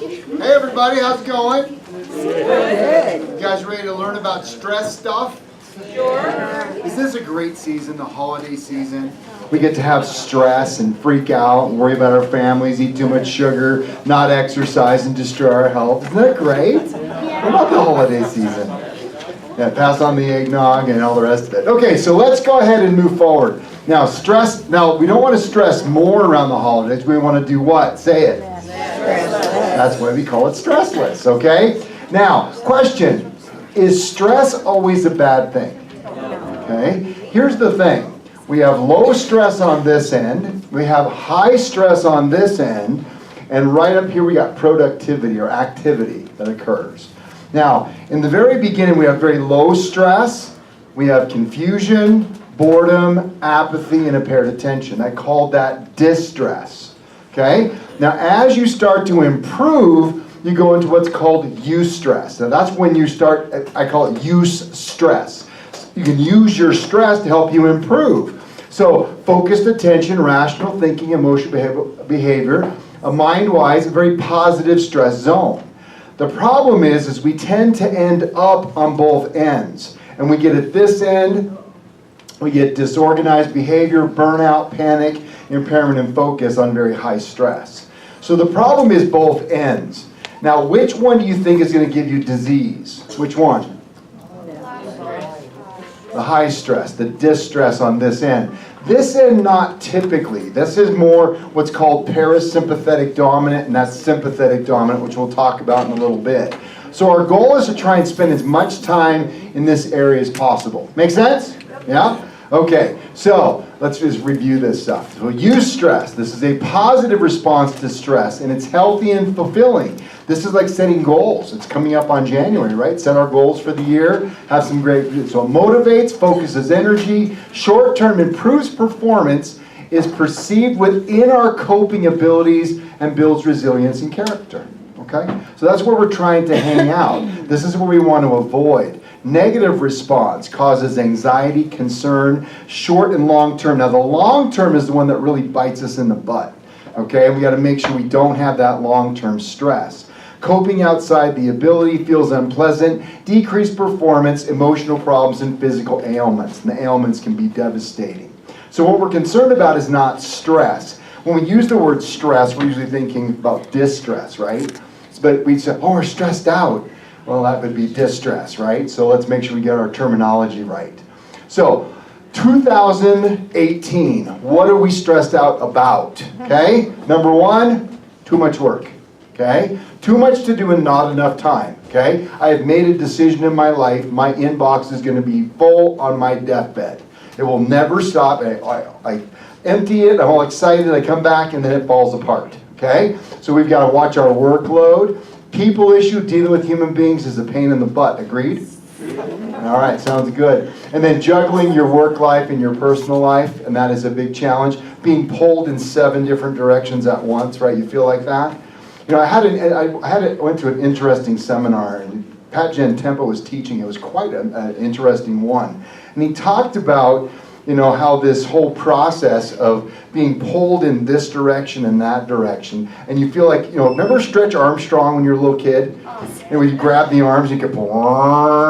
Hey everybody, how's it going? Good. You guys ready to learn about stress stuff? Sure. Is this a great season, the holiday season? We get to have stress and freak out and worry about our families, eat too much sugar, not exercise and destroy our health. Isn't that great? What about the holiday season? Yeah, pass on the eggnog and all the rest of it. Okay, so let's go ahead and move forward. Now, we don't want to stress more around the holidays. We want to do what? Say it. That's why we call it stressless, okay? Now, question, is stress always a bad thing? Okay, here's the thing. We have low stress on this end, we have high stress on this end, and right up here we got productivity or activity that occurs. Now, in the very beginning we have very low stress, we have confusion, boredom, apathy, and impaired attention. I called that distress. Okay? Now, as you start to improve, you go into what's called eustress. Now, that's when you start, I call it use stress. You can use your stress to help you improve. So, focused attention, rational thinking, emotional behavior, a mind-wise, a very positive stress zone. The problem is we tend to end up on both ends. And we get at this end, we get disorganized behavior, burnout, panic, impairment in focus on very high stress. So the problem is both ends. Now, which one do you think is going to give you disease? Which one? The high stress, the distress on this end. This end, not typically. This is more what's called parasympathetic dominant, and that's sympathetic dominant, which we'll talk about in a little bit. So our goal is to try and spend as much time in this area as possible. Make sense? Yeah? Okay, so let's just review this stuff. So use stress. This is a positive response to stress, and it's healthy and fulfilling. This is like setting goals. It's coming up on January, right? Set our goals for the year, have some great, so it motivates, focuses energy, short-term improves performance, is perceived within our coping abilities, and builds resilience and character. Okay? So that's where we're trying to hang out. This is what we want to avoid. Negative response causes anxiety, concern, short and long term. Now the long term is the one that really bites us in the butt. Okay? We got to make sure we don't have that long-term stress. Coping outside the ability feels unpleasant, decreased performance, emotional problems, and physical ailments. And the ailments can be devastating. So what we're concerned about is not stress. When we use the word stress, we're usually thinking about distress, right? But we say, oh, we're stressed out. Well, that would be distress, right? So let's make sure we get our terminology right. So, 2018, what are we stressed out about? Okay? Number one, too much work. Okay? Too much to do and not enough time. Okay? I have made a decision in my life. My inbox is going to be full on my deathbed. It will never stop. I empty it. I'm all excited. I come back and then it falls apart. Okay? So we've got to watch our workload. People issue, dealing with human beings is a pain in the butt. Agreed? All right, sounds good. And then juggling your work life and your personal life, and that is a big challenge. Being pulled in 7 different directions at once, right? You feel like that? You know, I went to an interesting seminar, and Pat Gentempo was teaching. It was quite an interesting one. And he talked about, you know, how this whole process of being pulled in this direction and that direction, and you feel like, you know, remember Stretch Armstrong when you were a little kid? And when you grab the arms, you could pull,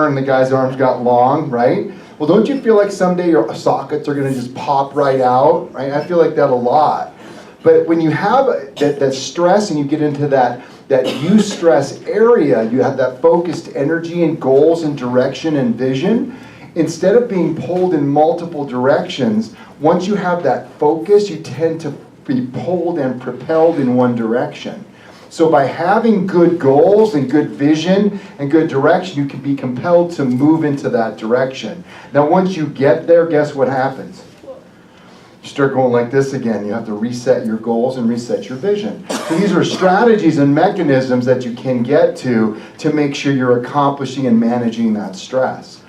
and the guy's arms got long, right? Well, don't you feel like someday your sockets are going to just pop right out, right? I feel like that a lot. But when you have that stress and you get into that eustress area, you have that focused energy and goals and direction and vision. Instead of being pulled in multiple directions, once you have that focus, you tend to be pulled and propelled in one direction. So by having good goals and good vision and good direction, you can be compelled to move into that direction. Now once you get there, guess what happens? You start going like this again. You have to reset your goals and reset your vision. So these are strategies and mechanisms that you can get to make sure you're accomplishing and managing that stress.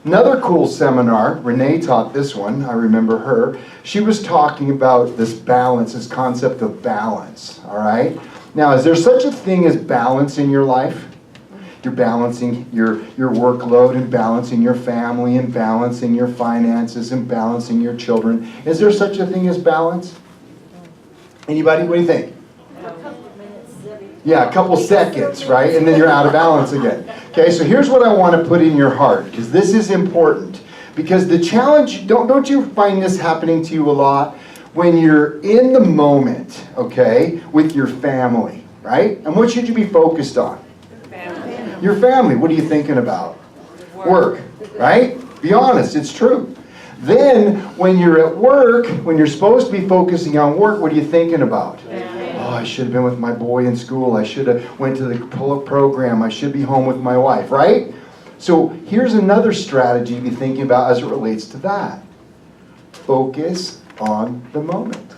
Another cool seminar, Renee taught this one, I remember her. She was talking about this balance, this concept of balance, all right? Now, is there such a thing as balance in your life? You're balancing your workload and balancing your family and balancing your finances and balancing your children. Is there such a thing as balance? Anybody, what do you think? Yeah, a couple seconds, right? And then you're out of balance again. Okay, so here's what I want to put in your heart, because this is important. Because the challenge, don't you find this happening to you a lot? When you're in the moment, okay, with your family, right? And what should you be focused on? Family. Your family. What are you thinking about? Work, right? Be honest, it's true. Then, when you're at work, when you're supposed to be focusing on work, what are you thinking about? Oh, I should have been with my boy in school. I should have went to the program. I should be home with my wife, right? So here's another strategy to be thinking about as it relates to that. Focus on the moment,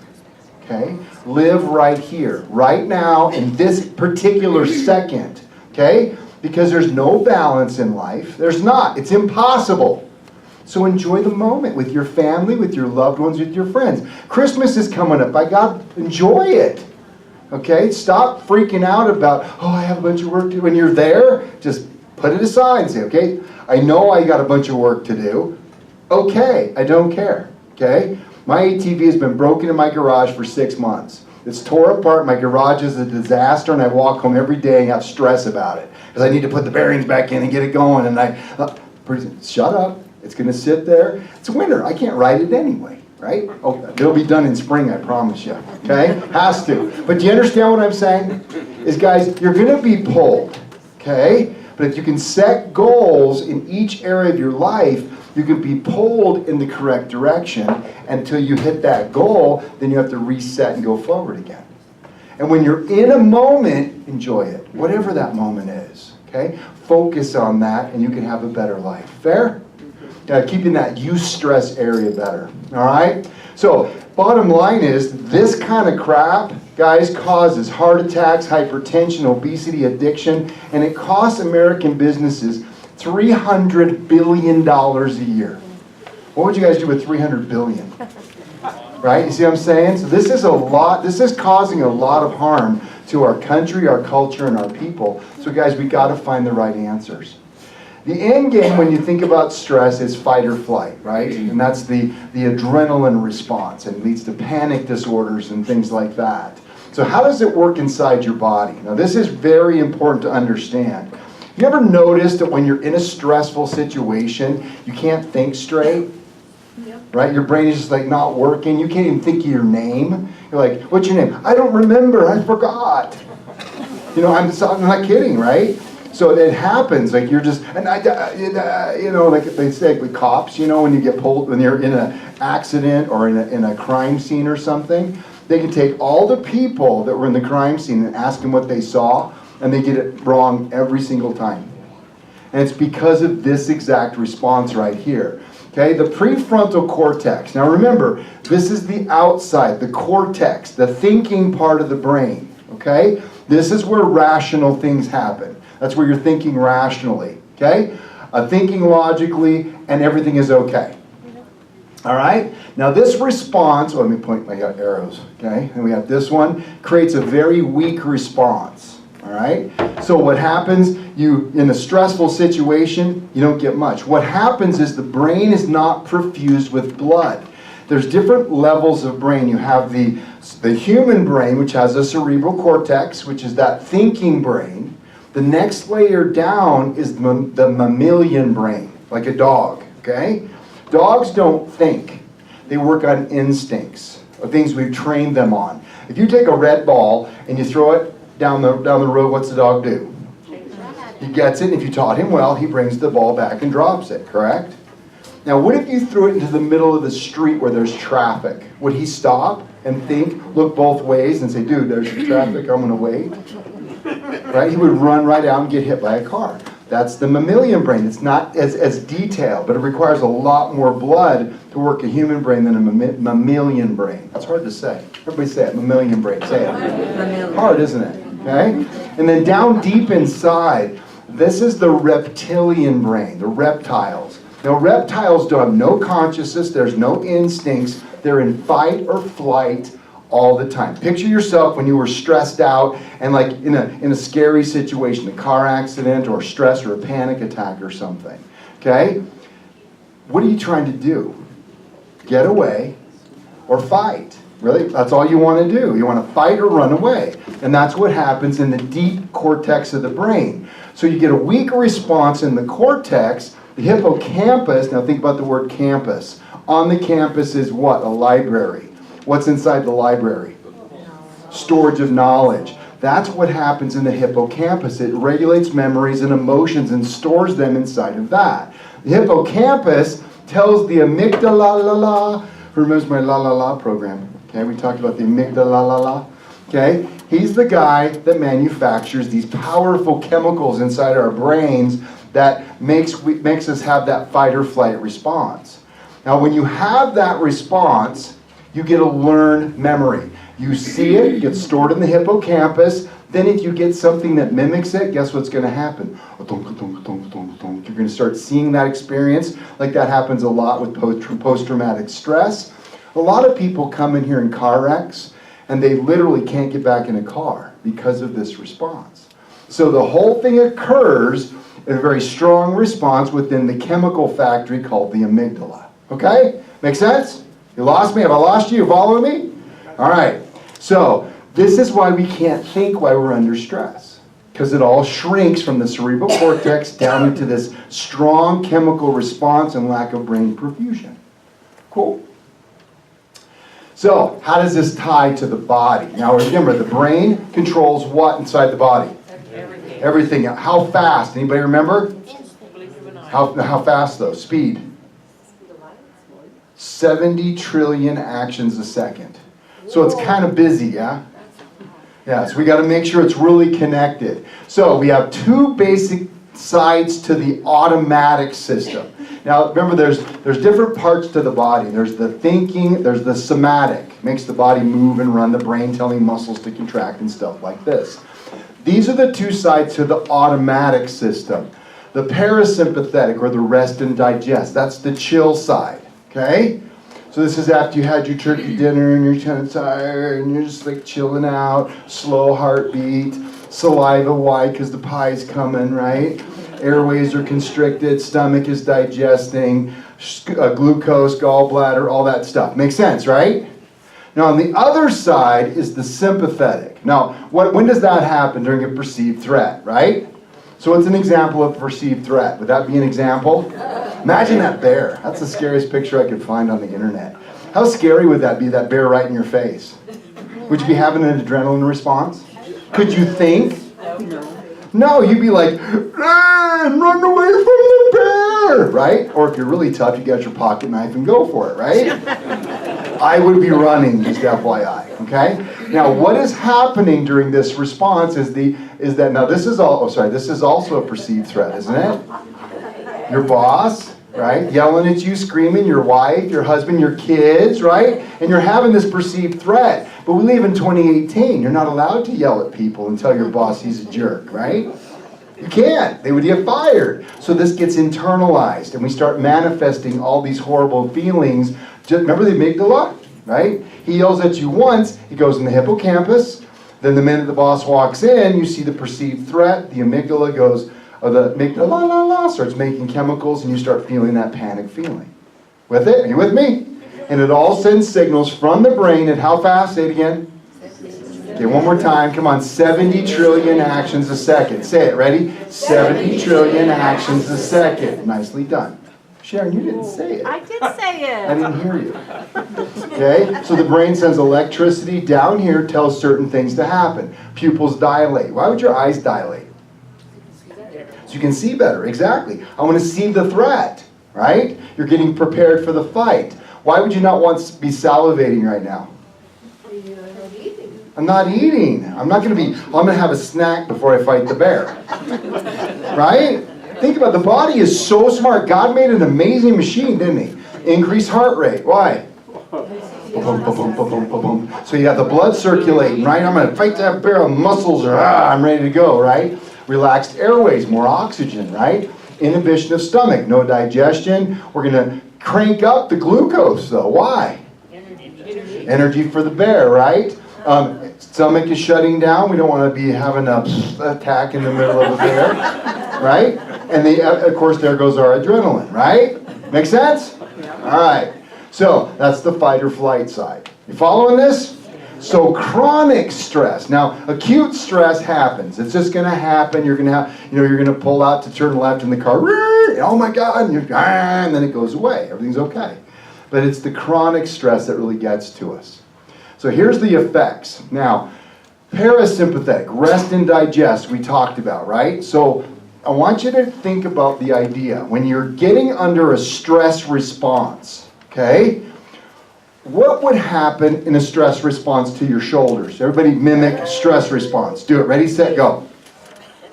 okay? Live right here, right now, in this particular second, okay? Because there's no balance in life. There's not. It's impossible. So enjoy the moment with your family, with your loved ones, with your friends. Christmas is coming up. By God, enjoy it. Okay? Stop freaking out about, oh, I have a bunch of work to do. When you're there, just put it aside and say, okay, I know I got a bunch of work to do. Okay, I don't care. Okay? My ATV has been broken in my garage for 6 months. It's tore apart. My garage is a disaster, and I walk home every day and have stress about it because I need to put the bearings back in and get it going. And shut up. It's going to sit there. It's winter. I can't ride it anyway, right? Oh, it'll be done in spring, I promise you. Okay? Has to. But do you understand what I'm saying? Is, guys, you're going to be pulled. Okay? But if you can set goals in each area of your life, you can be pulled in the correct direction until you hit that goal. Then you have to reset and go forward again. And when you're in a moment, enjoy it. Whatever that moment is. Okay? Focus on that and you can have a better life. Fair? Keeping that eustress area better. All right? So, bottom line is, this kind of crap, guys, causes heart attacks, hypertension, obesity, addiction, and it costs American businesses $300 billion a year. What would you guys do with $300 billion? Right? You see what I'm saying? So this is a lot. This is causing a lot of harm to our country, our culture, and our people. So, guys, we got to find the right answers. The end game, when you think about stress, is fight or flight, right? And that's the adrenaline response, and leads to panic disorders and things like that. So how does it work inside your body? Now, this is very important to understand. You ever noticed that when you're in a stressful situation, you can't think straight? Yep. Right? Your brain is just like not working. You can't even think of your name. You're like, what's your name? I don't remember. I forgot. You know, I'm not kidding, right? So it happens, like you're just, and you know, like they say with cops, you know, when you get pulled, when you're in an accident or in a crime scene or something, they can take all the people that were in the crime scene and ask them what they saw, and they get it wrong every single time. And it's because of this exact response right here. Okay, the prefrontal cortex. Now remember, this is the outside, the cortex, the thinking part of the brain. Okay, this is where rational things happen. That's where you're thinking rationally, okay? Thinking logically, and everything is okay. All right? Now this response, let me point my arrows, okay? And we have this one, creates a very weak response, all right? So what happens, in a stressful situation, you don't get much. What happens is the brain is not perfused with blood. There's different levels of brain. You have the human brain, which has a cerebral cortex, which is that thinking brain. The next layer down is the mammalian brain, like a dog, okay? Dogs don't think. They work on instincts, or things we've trained them on. If you take a red ball and you throw it down the road, what's the dog do? He gets it, and if you taught him well, he brings the ball back and drops it, correct? Now, what if you threw it into the middle of the street where there's traffic? Would he stop and think, look both ways, and say, dude, there's the traffic, I'm going to wait? Right? He would run right out and get hit by a car. That's the mammalian brain. It's not as detailed, but it requires a lot more blood to work a human brain than a mammalian brain. That's hard to say. Everybody say it, mammalian brain. Say it. Hard, isn't it? Okay? And then down deep inside, this is the reptilian brain, the reptiles. Now, reptiles don't have no consciousness. There's no instincts. They're in fight or flight all the time. Picture yourself when you were stressed out and like in a scary situation, a car accident or stress or a panic attack or something. Okay? What are you trying to do? Get away or fight? Really? That's all you want to do. You want to fight or run away. And that's what happens in the deep cortex of the brain. So you get a weak response in the cortex, the hippocampus. Now think about the word campus. On the campus is what? A library. What's inside the library? Storage of knowledge. That's what happens in the hippocampus. It regulates memories and emotions and stores them inside of that. The hippocampus tells the amygdala. Who remembers my la la la program? Okay, we talked about the amygdala. Okay, he's the guy that manufactures these powerful chemicals inside our brains that makes us have that fight or flight response. Now, when you have that response, you get a learned memory. You see it, it gets stored in the hippocampus. Then if you get something that mimics it, guess what's going to happen? You're going to start seeing that experience. Like that happens a lot with post-traumatic stress. A lot of people come in here in car wrecks, and they literally can't get back in a car because of this response. So the whole thing occurs in a very strong response within the chemical factory called the amygdala. Okay? Make sense? You lost me? Have I lost you? You following me? All right. So this is why we can't think while we're under stress, because it all shrinks from the cerebral cortex down into this strong chemical response and lack of brain perfusion. Cool. So how does this tie to the body? Now remember, the brain controls what inside the body? Everything. Everything. How fast? Anybody remember? How fast though? Speed. 70 trillion actions a second. So it's kind of busy, yeah? Yeah, so we got to make sure it's really connected. So we have two basic sides to the automatic system. Now remember, there's different parts to the body. There's the thinking, there's the somatic, makes the body move and run, the brain telling muscles to contract and stuff like this. These are the two sides to the automatic system. The parasympathetic, or the rest and digest, that's the chill side, okay? So this is after you had your turkey dinner and you're kind of tired and you're just like chilling out, slow heartbeat, saliva wide because the pie's coming, right? Airways are constricted, stomach is digesting, glucose, gallbladder, all that stuff. Makes sense, right? Now on the other side is the sympathetic. Now, when does that happen? During a perceived threat, right? So what's an example of perceived threat? Would that be an example? Imagine that bear. That's the scariest picture I could find on the internet. How scary would that be, that bear right in your face? Would you be having an adrenaline response? Could you think? No, you'd be like, run away from the bear, right? Or if you're really tough, you got your pocket knife and go for it, right? I would be running, just FYI, okay? Now, what is happening during this response is that now this is also a perceived threat, isn't it? Your boss, right? Yelling at you, screaming, your wife, your husband, your kids, right? And you're having this perceived threat. But we live in 2018. You're not allowed to yell at people and tell your boss he's a jerk, right? You can't. They would get fired. So this gets internalized, and we start manifesting all these horrible feelings. Remember the amygdala, right? He yells at you once, he goes in the hippocampus. Then the minute the boss walks in, you see the perceived threat. The amygdala goes, the amygdala starts making chemicals, and you start feeling that panic feeling. With it? Are you with me? And it all sends signals from the brain at how fast? Say it again. Okay, one more time. Come on. 70 trillion actions a second. Say it. Ready? 70 trillion actions a second. Nicely done. Sharon, you didn't say it. I did say it. I didn't hear you. Okay? So the brain sends electricity down here, tells certain things to happen. Pupils dilate. Why would your eyes dilate? So you can see better. Exactly. I want to see the threat. Right? You're getting prepared for the fight. Why would you not want to be salivating right now? I'm not eating. I'm going to have a snack before I fight the bear. Right? Think about it. The body is so smart. God made an amazing machine, didn't he? Increase heart rate. Why? So you have the blood circulating, right? I'm going to fight that bear. Muscles are, I'm ready to go, right? Relaxed airways, more oxygen, right? Inhibition of stomach, no digestion. We're going to crank up the glucose, though. Why? Energy for the bear, right? Stomach is shutting down. We don't want to be having an attack in the middle of a bear, right? And of course, there goes our adrenaline, right? Make sense? All right. So that's the fight or flight side. You following this? So chronic stress. Now, acute stress happens. It's just going to happen. You're going to have, you're going to pull out to turn left in the car. Oh my God! And then it goes away. Everything's okay. But it's the chronic stress that really gets to us. So here's the effects. Now, parasympathetic, rest and digest, we talked about, right? So I want you to think about the idea. When you're getting under a stress response, okay? What would happen in a stress response to your shoulders? Everybody mimic stress response. Do it. Ready, set, go.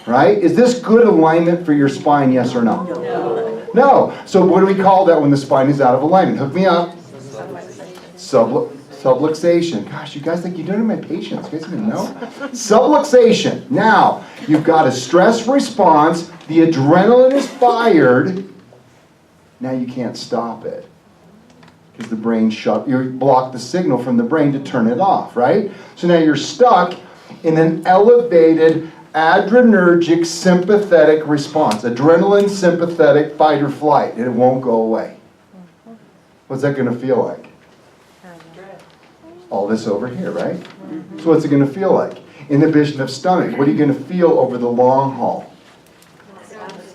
Right? Is this good alignment for your spine, yes or no? No. No. So what do we call that when the spine is out of alignment? Hook me up. Subluxation. Gosh, you guys think you're doing my patients. You guys even know? Subluxation. Now, you've got a stress response. The adrenaline is fired. Now you can't stop it. Because the brain you block the signal from the brain to turn it off, right? So now you're stuck in an elevated adrenergic sympathetic response. Adrenaline sympathetic fight or flight, and it won't go away. What's that going to feel like? All this over here, right? So what's it going to feel like? Inhibition of stomach. What are you going to feel over the long haul?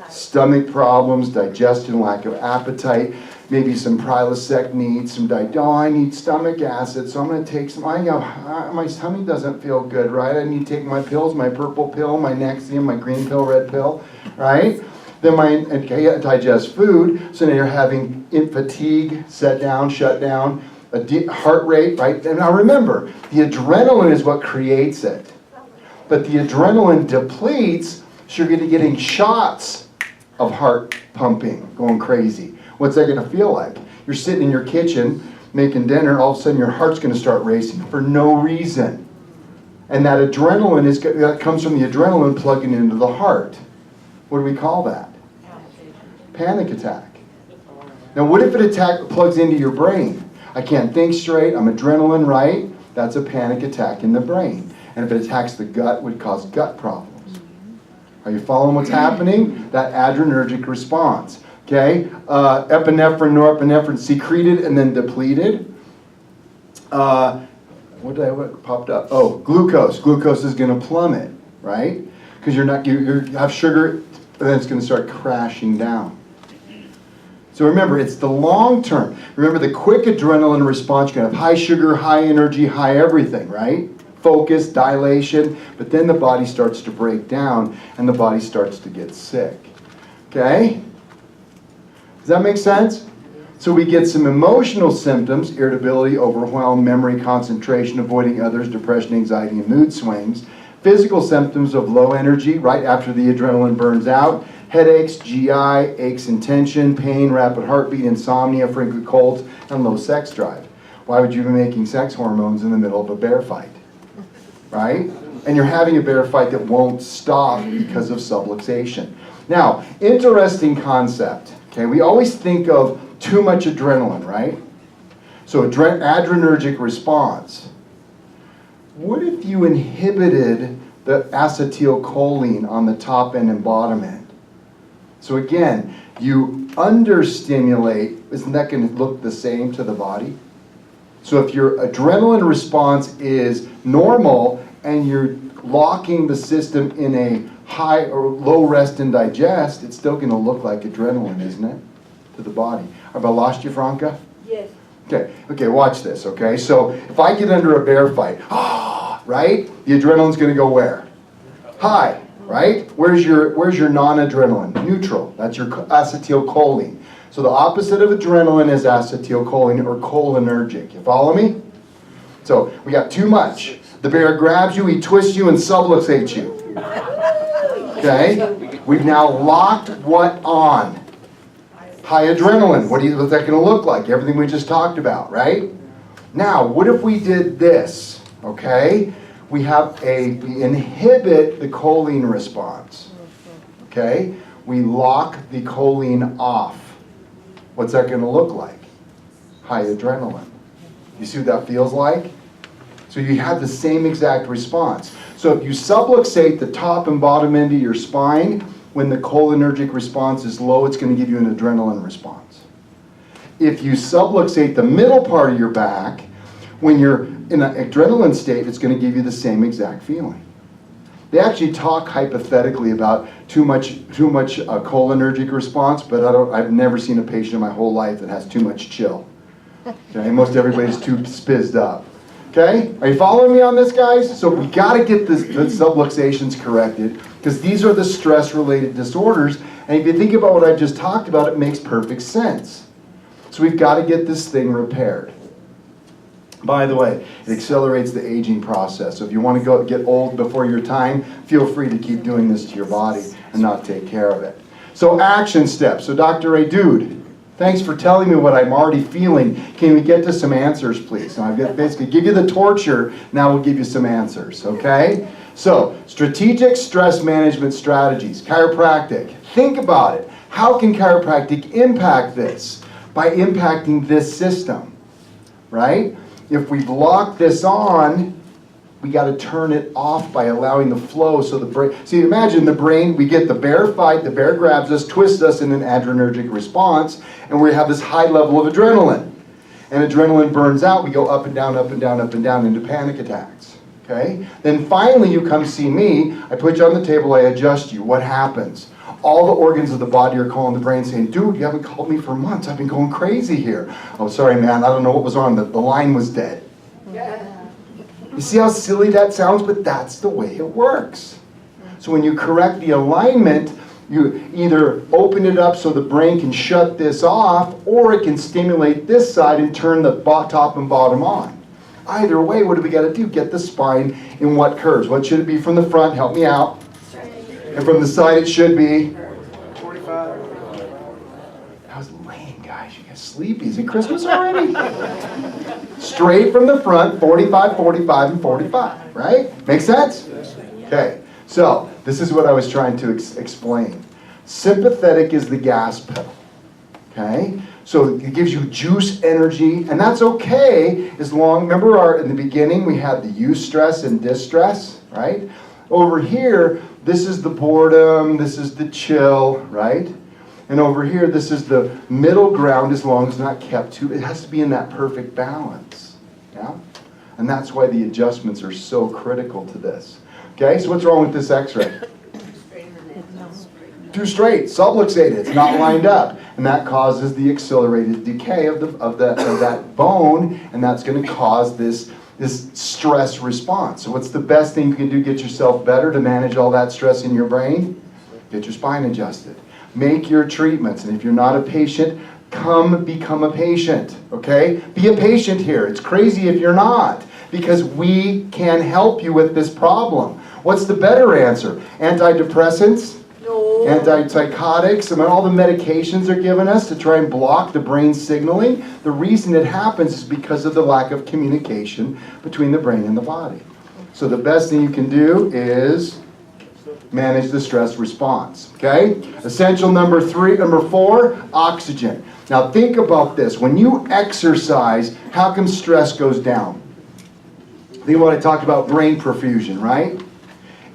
Stomach problems, digestion, lack of appetite, maybe some Prilosec needs, I need stomach acid, so I'm going to take some, my tummy doesn't feel good, right? I need to take my pills, my purple pill, my Nexium, my green pill, red pill, right? Then I can't digest food, so now you're having fatigue, set down, shut down, heart rate, right? And now remember, the adrenaline is what creates it. But the adrenaline depletes, so you're going to be getting shots of heart pumping, going crazy. What's that going to feel like? You're sitting in your kitchen making dinner, all of a sudden your heart's going to start racing for no reason. And that adrenaline that comes from the adrenaline plugging into the heart. What do we call that? Panic attack. Now what if it plugs into your brain? I can't think straight, I'm adrenaline, right? That's a panic attack in the brain. And if it attacks the gut, it would cause gut problems. Are you following what's happening? That adrenergic response. Okay, epinephrine, norepinephrine secreted and then depleted. What popped up? Oh, glucose. Glucose is going to plummet, right? Because you have sugar, and then it's going to start crashing down. So remember, it's the long term. Remember the quick adrenaline response, you're going to have high sugar, high energy, high everything, right? Focus, dilation, but then the body starts to break down and the body starts to get sick. Okay? Does that make sense? So we get some emotional symptoms, irritability, overwhelm, memory, concentration, avoiding others, depression, anxiety, and mood swings. Physical symptoms of low energy right after the adrenaline burns out. Headaches, GI, aches and tension, pain, rapid heartbeat, insomnia, frequent colds, and low sex drive. Why would you be making sex hormones in the middle of a bear fight? Right? And you're having a bear fight that won't stop because of subluxation. Now, interesting concept. Okay, we always think of too much adrenaline, right? So adrenergic response. What if you inhibited the acetylcholine on the top end and bottom end? So again, you understimulate, isn't that going to look the same to the body? So if your adrenaline response is normal and you're locking the system in a high or low rest and digest, it's still going to look like adrenaline, isn't it? To the body. Have I lost you, Franca? Yes. Okay, watch this, okay? So if I get under a bear fight, right? The adrenaline's going to go where? High, right? Where's your non-adrenaline? Neutral. That's your acetylcholine. So the opposite of adrenaline is acetylcholine or cholinergic. You follow me? So we got too much. The bear grabs you, he twists you, and subluxates you. Okay? We've now locked what on? High adrenaline. What's that going to look like? Everything we just talked about, right? Now, what if we did this? Okay? We inhibit the choline response. Okay? We lock the choline off. What's that going to look like? High adrenaline. You see what that feels like? So you have the same exact response. So if you subluxate the top and bottom end of your spine, when the cholinergic response is low, it's going to give you an adrenaline response. If you subluxate the middle part of your back, When you're in an adrenaline state, it's going to give you the same exact feeling. They actually talk hypothetically about too much cholinergic response, but I've never seen a patient in my whole life that has too much chill. Okay, most everybody's too spizzed up. Okay, are you following me on this, guys? So we got to get the subluxations corrected, because these are the stress-related disorders, and if you think about what I just talked about, it makes perfect sense. So we've got to get this thing repaired. By the way, it accelerates the aging process. So if you want to get old before your time, feel free to keep doing this to your body and not take care of it. So action steps. So Dr. Ray, dude, thanks for telling me what I'm already feeling. Can we get to some answers, please? So I've got basically give you the torture, now we'll give you some answers, okay? So, strategic stress management strategies, chiropractic. Think about it. How can chiropractic impact this? By impacting this system, right? If we block this on, we got to turn it off by allowing the flow so the brain... See, imagine the brain, we get the bear fight, the bear grabs us, twists us in an adrenergic response, and we have this high level of adrenaline. And adrenaline burns out, we go up and down, up and down, up and down into panic attacks. Okay? Then finally you come see me, I put you on the table, I adjust you. What happens? All the organs of the body are calling the brain saying, dude, you haven't called me for months. I've been going crazy here. Oh, sorry, man. I don't know what was on. The line was dead. You see how silly that sounds? But that's the way it works. So when you correct the alignment, you either open it up so the brain can shut this off, or it can stimulate this side and turn the top and bottom on. Either way, what do we got to do? Get the spine in what curves? What should it be from the front? Help me out. And from the side it should be 45. That was lame, guys. You guys sleepy. Is it Christmas already? Straight from the front, 45, 45, and 45. Right? Make sense? Okay. So, this is what I was trying to explain. Sympathetic is the gas pedal. Okay? So it gives you juice, energy, and that's okay as long, remember in the beginning we had the eustress and distress, right? Over here, this is the boredom, this is the chill, right? And over here, this is the middle ground as long as it's not kept too, it has to be in that perfect balance, yeah? And that's why the adjustments are so critical to this. Okay, so what's wrong with this x-ray? Too straight, subluxated, it's not lined up. And that causes the accelerated decay of that bone, and that's going to cause this stress response. So what's the best thing you can do to get yourself better to manage all that stress in your brain? Get your spine adjusted. Make your treatments, and if you're not a patient, come become a patient, okay? Be a patient here. It's crazy if you're not, because we can help you with this problem. What's the better answer? Antidepressants? No. Antipsychotics? I mean, all the medications they're giving us to try and block the brain signaling. The reason it happens is because of the lack of communication between the brain and the body. So the best thing you can do is manage the stress response, okay? Essential number 4, oxygen. Now think about this. When you exercise, how come stress goes down? Think about what I talked about brain perfusion, right?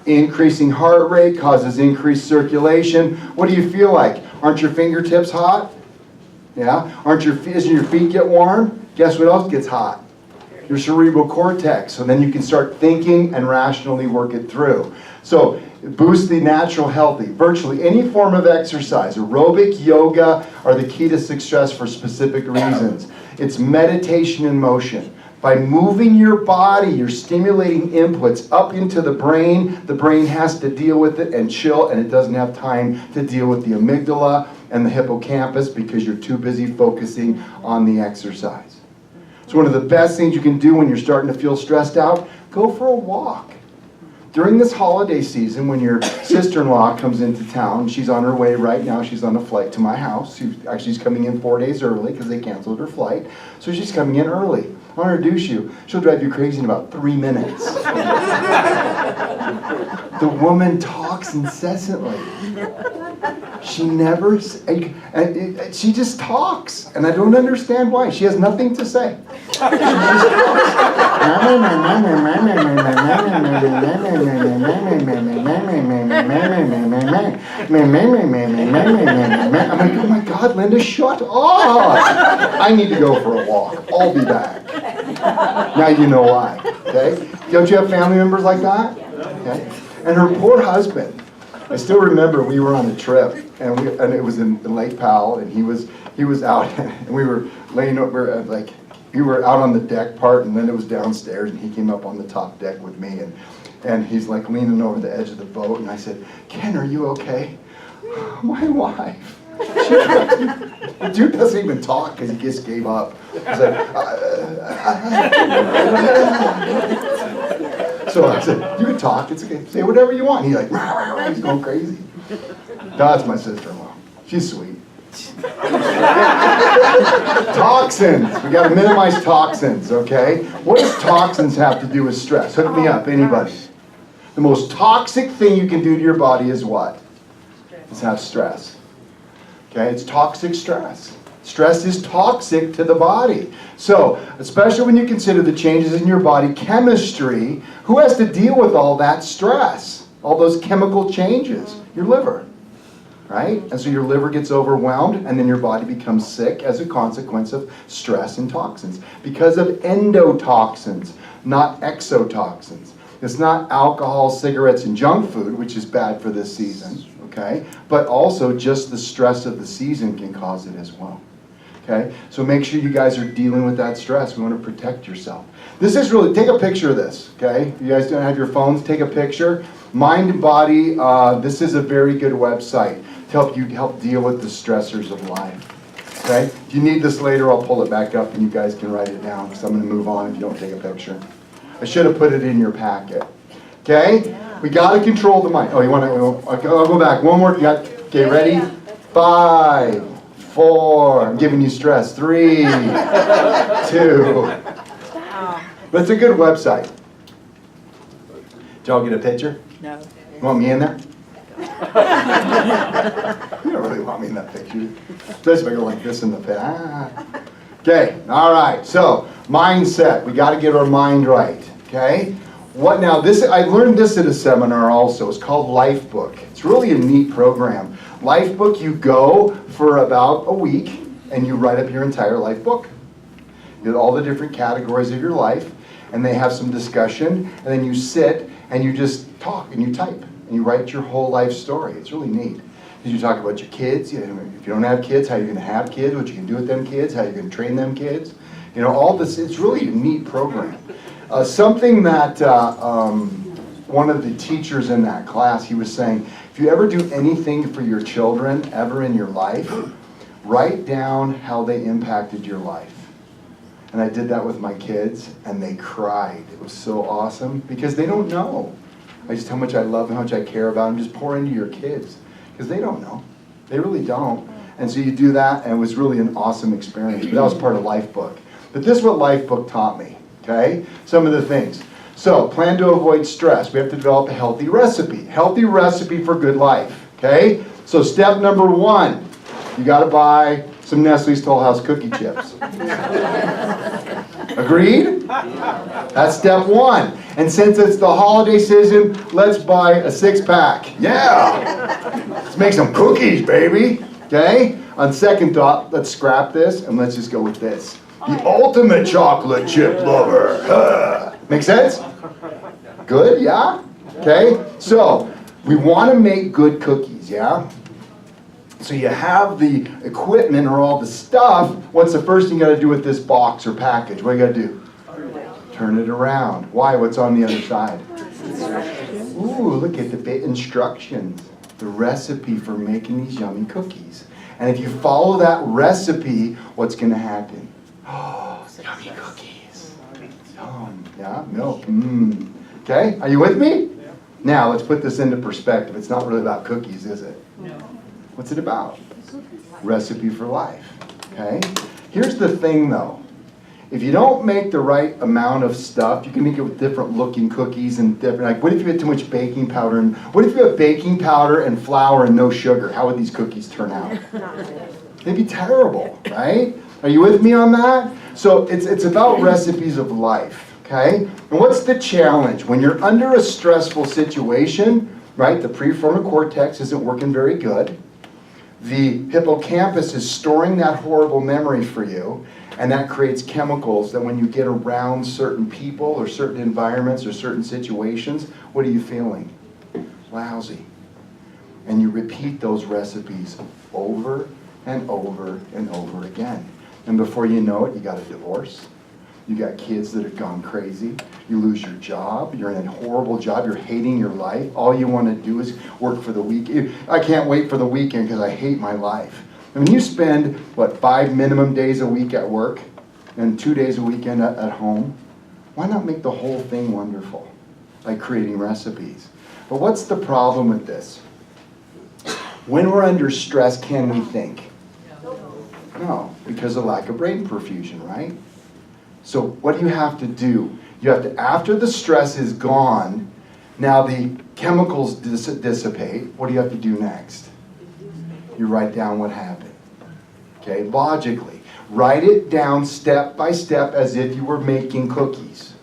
Increasing heart rate causes increased circulation. What do you feel like? Aren't your fingertips hot? Yeah? Doesn't your feet get warm? Guess what else gets hot? Your cerebral cortex. So then you can start thinking and rationally work it through. So boost the natural healthy. Virtually any form of exercise, aerobic, yoga, are the key to success for specific reasons. It's meditation in motion. By moving your body, you're stimulating inputs up into the brain has to deal with it and chill, and it doesn't have time to deal with the amygdala and the hippocampus because you're too busy focusing on the exercise. So one of the best things you can do when you're starting to feel stressed out, go for a walk. During this holiday season, when your sister-in-law comes into town, she's on her way right now, she's on a flight to my house. She's coming in 4 days early because they canceled her flight. So she's coming in early. I'll introduce you. She'll drive you crazy in about 3 minutes. The woman talks incessantly. She never, she just talks. And I don't understand why. She has nothing to say. She just talks. I'm like, oh my God, Linda, shut up. I need to go for a walk. I'll be back. Now you know why, okay? Don't you have family members like that? Okay. And her poor husband, I still remember we were on a trip, and it was in Lake Powell, and he was out, and we were laying over, we were out on the deck part, and then it was downstairs, and he came up on the top deck with me, and he's like leaning over the edge of the boat, and I said, Ken, are you okay? My wife. The dude doesn't even talk because he just gave up. He's like, So I said, you can talk, it's okay, say whatever you want. He's like, he's going crazy. That's my sister-in-law. She's sweet. Toxins. We got to minimize toxins, okay? What does toxins have to do with stress? Hook me up, anybody. The most toxic thing you can do to your body is what? Is have stress. Okay, it's toxic stress. Stress is toxic to the body. So, especially when you consider the changes in your body chemistry, who has to deal with all that stress? All those chemical changes? Your liver. Right? And so your liver gets overwhelmed, and then your body becomes sick as a consequence of stress and toxins. Because of endotoxins, not exotoxins. It's not alcohol, cigarettes, and junk food, which is bad for this season, okay? But also just the stress of the season can cause it as well, okay? So make sure you guys are dealing with that stress. We want to protect yourself. This is really, take a picture of this, okay? If you guys don't have your phones, take a picture. Mind and Body, this is a very good website to help you deal with the stressors of life, okay? If you need this later, I'll pull it back up and you guys can write it down, because I'm going to move on if you don't take a picture. I should have put it in your packet. Okay? We got to control the mind. Oh, you want to? I'll go back. One more. Okay, ready? 5, 4. I'm giving you stress. 3, 2. That's a good website. Did y'all get a picture? No. You want me in there? You don't really want me in that picture. Especially if I go like this in the pit. Okay, all right. So, mindset. We got to get our mind right. Okay? What now? I learned this at a seminar also. It's called Lifebook. It's really a neat program. Lifebook, you go for about a week and you write up your entire life book. You get all the different categories of your life, and they have some discussion, and then you sit and you just talk and you type and you write your whole life story. It's really neat. You talk about your kids. If you don't have kids, how you're going to have kids, what you can do with them kids, how you're going to train them kids. You know, all this. It's really a neat program. Something that one of the teachers in that class, he was saying, if you ever do anything for your children ever in your life, write down how they impacted your life. And I did that with my kids, and they cried. It was so awesome, because they don't know. Just how much I love them, how much I care about them. Just pour into your kids, because they don't know. They really don't. And so you do that, and it was really an awesome experience. But that was part of Lifebook. But this is what Lifebook taught me. Okay, some of the things. So, plan to avoid stress. We have to develop a healthy recipe. Healthy recipe for good life. Okay, so step number 1, you got to buy some Nestle's Toll House cookie chips. Agreed? That's step 1. And since it's the holiday season, let's buy a 6-pack. Yeah! Let's make some cookies, baby. Okay? On second thought, let's scrap this and let's just go with this. The ultimate chocolate chip lover. Make sense? Good, yeah? Okay, so we want to make good cookies, yeah? So you have the equipment or all the stuff. What's the first thing you got to do with this box or package? What do you got to do? Turn it around. Why? What's on the other side? Ooh, look at the instructions. The recipe for making these yummy cookies. And if you follow that recipe, what's going to happen? Oh, yummy cookies. Yum. Yeah, milk. Okay, are you with me? Yeah. Now, let's put this into perspective. It's not really about cookies, is it? No. What's it about? Recipe for life. Okay? Here's the thing, though. If you don't make the right amount of stuff, you can make it with different looking cookies and different, like, what if you had too much baking powder? And what if you have baking powder and flour and no sugar? How would these cookies turn out? They'd be terrible, right? Are you with me on that? So it's about recipes of life, okay? And what's the challenge? When you're under a stressful situation, right, the prefrontal cortex isn't working very good. The hippocampus is storing that horrible memory for you. And that creates chemicals that when you get around certain people or certain environments or certain situations, what are you feeling? Lousy. And you repeat those recipes over and over and over again. And before you know it, you got a divorce. You got kids that have gone crazy. You lose your job. You're in a horrible job. You're hating your life. All you want to do is work for the weekend. I can't wait for the weekend because I hate my life. I mean, you spend, 5 minimum days a week at work and 2 days a weekend at home. Why not make the whole thing wonderful by creating recipes? But what's the problem with this? When we're under stress, can we think? No, because of lack of brain perfusion, right? So what do you have to do? You have to, after the stress is gone, now the chemicals dissipate, what do you have to do next? You write down what happened. Okay, logically. Write it down step by step as if you were making cookies.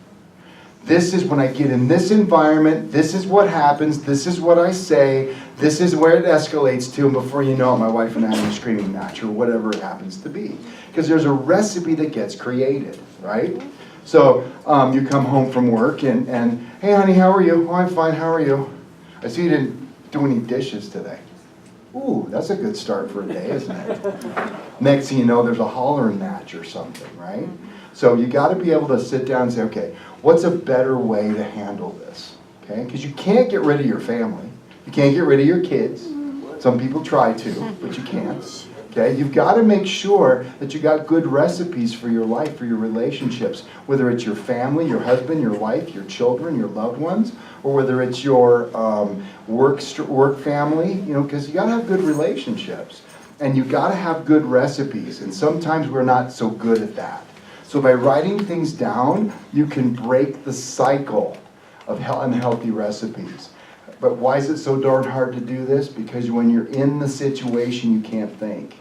This is when I get in this environment, this is what happens, this is what I say, this is where it escalates to, and before you know it, my wife and I are screaming match, or whatever it happens to be. Because there's a recipe that gets created, right? So you come home from work and hey honey, how are you? Oh, I'm fine, how are you? I see you didn't do any dishes today. Ooh, that's a good start for a day, isn't it? Next thing you know, there's a hollering match or something, right? So you got to be able to sit down and say, okay, what's a better way to handle this? Okay, because you can't get rid of your family. You can't get rid of your kids. Some people try to, but you can't. Okay, you've got to make sure that you got good recipes for your life, for your relationships, whether it's your family, your husband, your wife, your children, your loved ones, or whether it's your work family, because you got to have good relationships. And you got to have good recipes, and sometimes we're not so good at that. So by writing things down, you can break the cycle of unhealthy recipes. But why is it so darn hard to do this? Because when you're in the situation, you can't think.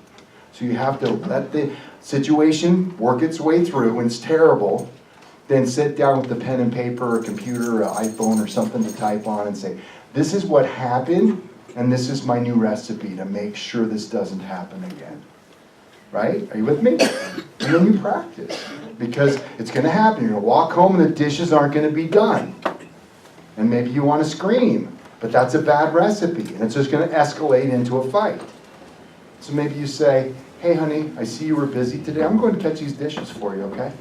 So you have to let the situation work its way through. When it's terrible, then sit down with the pen and paper or computer or iPhone or something to type on and say, this is what happened, and this is my new recipe to make sure this doesn't happen again. Right? Are you with me? And then you practice. Because it's going to happen. You're going to walk home and the dishes aren't going to be done. And maybe you want to scream. But that's a bad recipe, and it's just going to escalate into a fight. So maybe you say, hey honey, I see you were busy today. I'm going to catch these dishes for you, okay?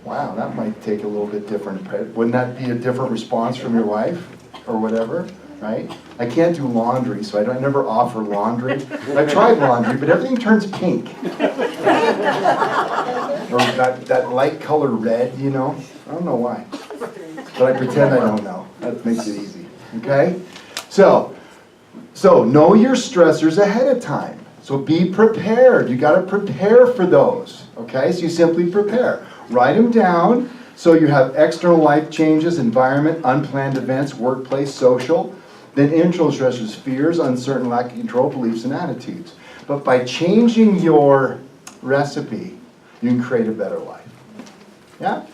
Wow, that might take a little bit different. Wouldn't that be a different response from your wife or whatever, right? I can't do laundry, so I never offer laundry. I tried laundry, but everything turns pink. Or that light color red, I don't know why. But I pretend I don't know. That makes it easy. Okay? So know your stressors ahead of time. So be prepared. You got to prepare for those. Okay? So you simply prepare. Write them down so you have external life changes, environment, unplanned events, workplace, social. Then internal stressors, fears, uncertain, lack of control, beliefs, and attitudes. But by changing your recipe, you can create a better life. Yeah?